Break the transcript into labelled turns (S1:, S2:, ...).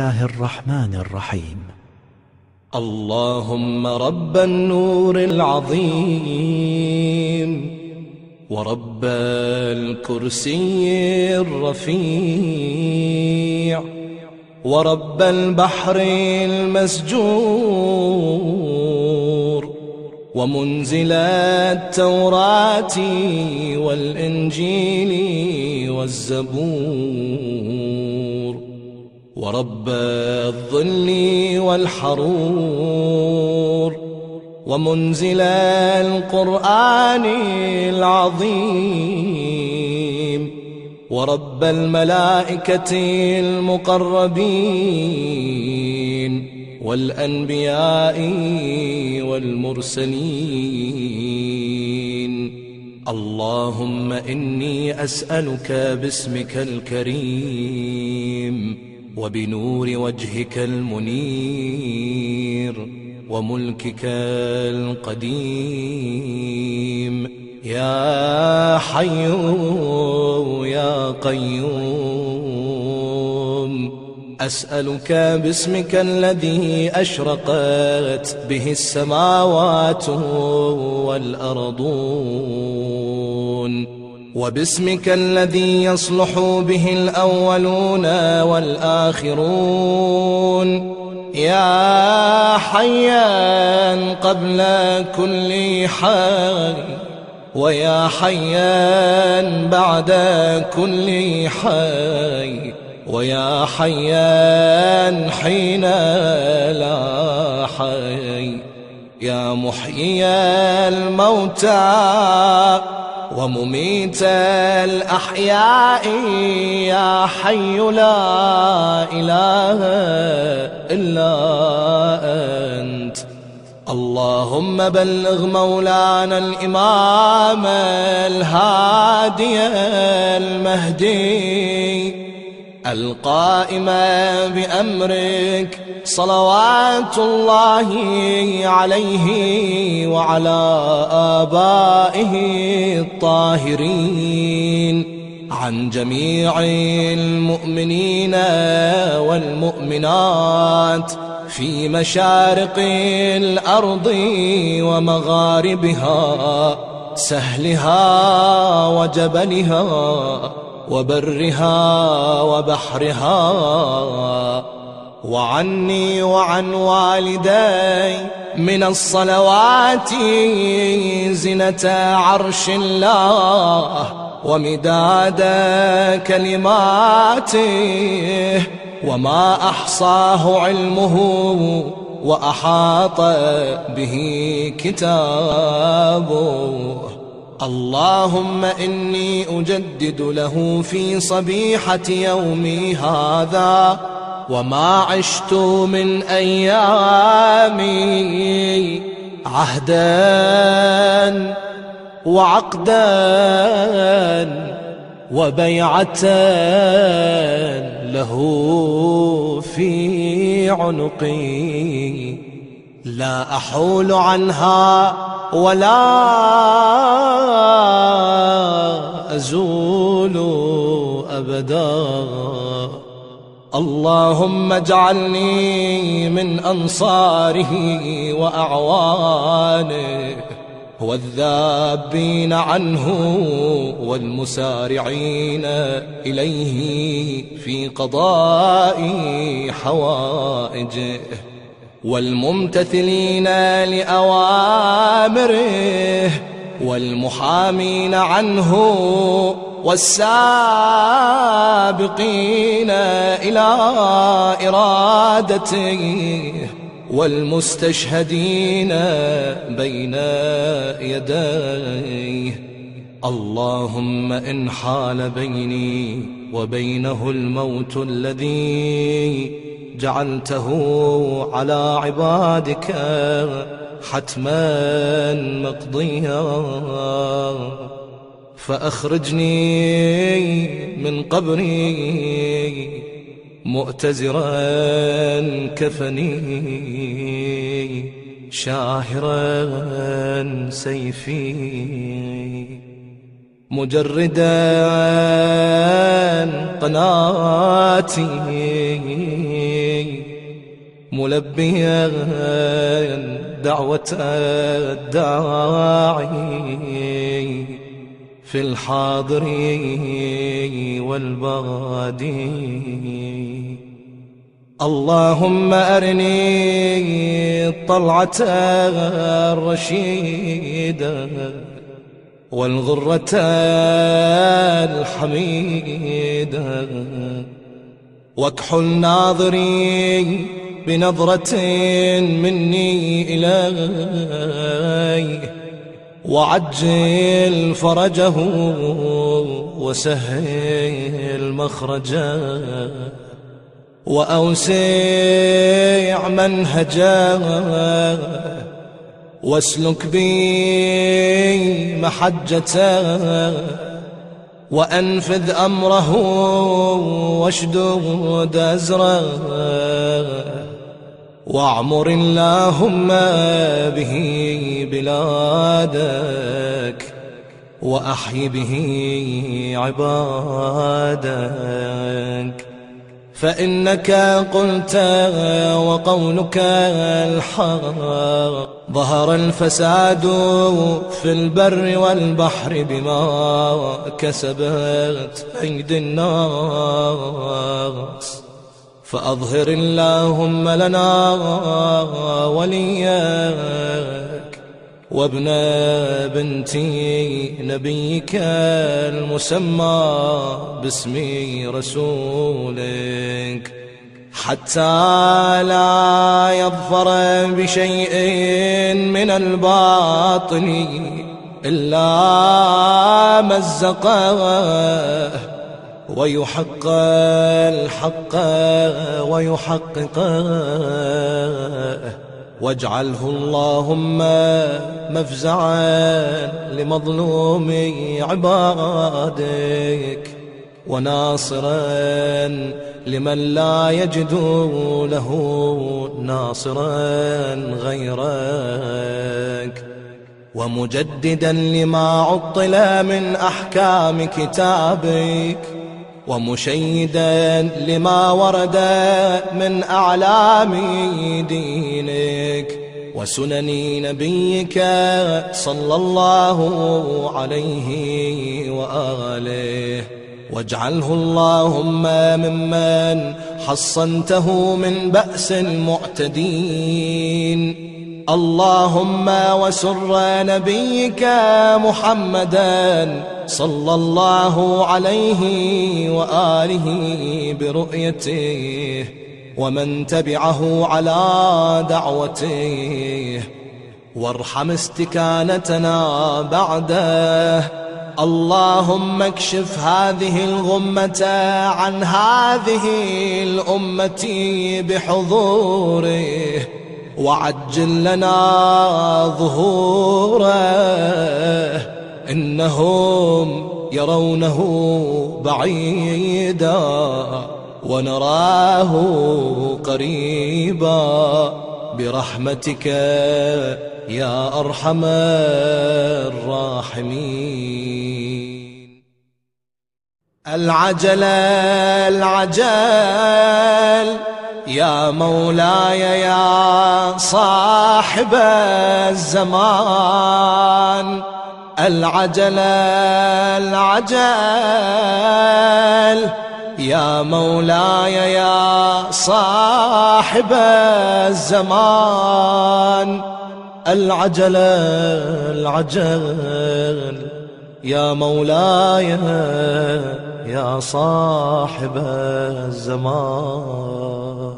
S1: الله الرحمن الرحيم.
S2: اللهم رب النور العظيم ورب الكرسي الرفيع ورب البحر المسجور ومنزل التوراة والإنجيل والزبور ورب الظل والحرور ومنزل القرآن العظيم ورب الملائكة المقربين والأنبياء والمرسلين. اللهم إني أسألك باسمك الكريم وبنور وجهك المنير وملكك القديم يا حي يا قيوم، أسألك باسمك الذي أشرقت به السماوات والأرضون، وباسمك الذي يصلح به الأولون والآخرون، يا حيا قبل كل حي ويا حيا بعد كل حي ويا حيا حين لا حي، يا محيي الموتى ومميت الأحياء، يا حي لا إله إلا أنت. اللهم بلغ مولانا الإمام الهادي المهدي القائم بأمرك صلوات الله عليه وعلى آبائه الطاهرين، عن جميع المؤمنين والمؤمنات في مشارق الأرض ومغاربها، سهلها وجبلها وبرها وبحرها، وعني وعن والدي من الصلوات زنة عرش الله ومداد كلماته وما أحصاه علمه وأحاط به كتابه. اللهم إني أجدد له في صبيحة يومي هذا وما عشت من أيامي عهدا وعقدا وبيعة له في عنقي، لا أحول عنها ولا أزول أبدا. اللهم اجعلني من أنصاره وأعوانه والذابين عنه والمسارعين إليه في قضاء حوائجه والممتثلين لأوامره والمحامين عنه والسابقين إلى إرادته والمستشهدين بين يديه. اللهم إن حال بيني وبينه الموت الذي جعلته على عبادك حتما مقضيا، فأخرجني من قبري مؤتزرا كفني شاهرا سيفي مجردا قناتي ملبيا دعوة الداعي في الحاضر والبادي. اللهم أرني الطلعة الرشيدة والغرة الحميدة، واكحل ناظري بنظرة مني إليه، وعجل فرجه وسهل مخرجه، وأوسع منهجه، واسلك بي محجته، وأنفذ أمره واشدد أزره، واعمر اللهم به بلادك، وأحي به عبادك. فإنك قلت وقولك الحق، ظهر الفساد في البر والبحر بما كسبت أيدي الناس، فأظهر اللهم لنا وليك وابن بنت نبيك المسمى باسم رسولك، حتى لا يظفر بشيء من الباطل إلا مزقه، ويحق الحق ويحققه، واجعله اللهم مفزعا لمظلوم عبادك، وناصرا لمن لا يجد له ناصرا غيرك، ومجددا لما عطل من أحكام كتابك، ومشيدا لما ورد من أعلام دينك وسنن نبيك صلى الله عليه وآله. واجعله اللهم ممن حصنته من بأس المعتدين. اللهم وسر نبيك محمدا صلى الله عليه وآله برؤيته، ومن تبعه على دعوته، وارحم استكانتنا بعده. اللهم اكشف هذه الغمة عن هذه الأمة بحضوره، وعجل لنا ظهوره، إنهم يرونه بعيدا ونراه قريبا، برحمتك يا أرحم الراحمين. العجل العجل يا مولاي يا صاحب الزمان، العجل العجل يا مولاي يا صاحب الزمان، العجل العجل يا مولاي يا صاحب الزمان.